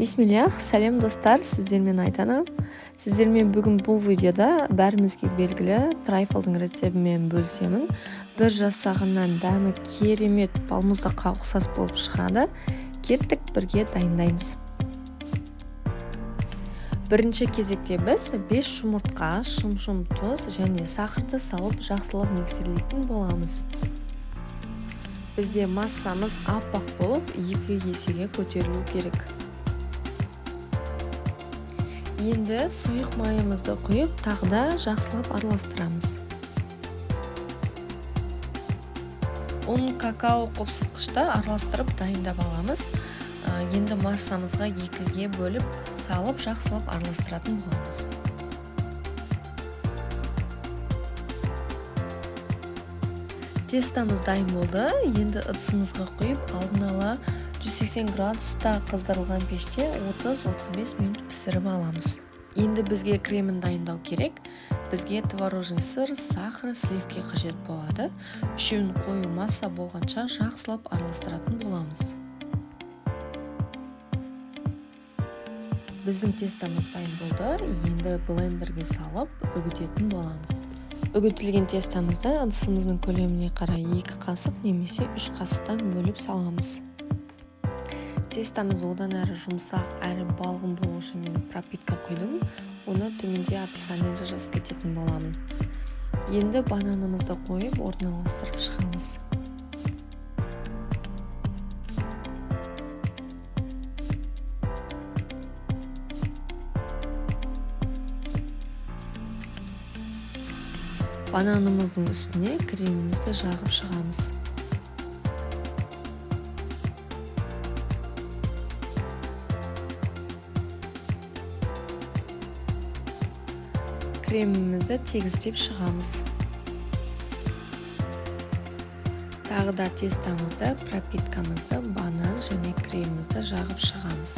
Бисмиллах, сәлем достар, сіздермен Айтана. Сіздермен бүгін бұл видеода бәрімізге белгілі трайфлдың рецебімен бөлісемін. Бір жасағаннан дәмі керемет балмұздаққа ұқсас болып шығады. Кеттік, бірге дайындаймыз. Бірінші кезекте біз 5 жұмыртқа, шым-шым тұз және сахарды салып жақсылап миксерлейтін боламыз. Бізде массамыз аппақ болып 2 есеге көтерілу керек. Енді сұйық майымызды құйып, тағыда жақсылап араластырамыз. Ұн, какао қопсытқышта араластырып дайындап аламыз. Енді массамызға 2-ге бөліп, салып жақсылап араластыратын боламыз. Тестамыз дайын болды. Енді ыдысымызға құйып, алдын ала 180 градуста қыздырылған пеште 30-35 минут пісіріп аламыз. Енді бізге кремін дайындау керек. Бізге творожный сыр, сахар, сливки қажет болады. Үшеуін қою масса болғанша жақсылап араластыратын боламыз. Біздің тестамыз дайын болды. Енді блендерге салып, үгітетін боламыз. Үгітілген тестамызды ыдысымыздың көлеміне қарай 2 қасық немесе 3 қасықтан бөліп саламыз. Тестамыз одан әрі жұмсақ, әрі балғын болу үшін мен пропитка құйдым. Оны төменде описаниеде жазып кететін боламын. Енді бананымызды қойып, орналастырып шығамыз. Бананымыздың үстіне кремімізді жағып шығамыз. Кремімізді тегістеп шығамыз. Тағы да тестамызды, пропиткамызды, банан және кремімізді жағып шығамыз.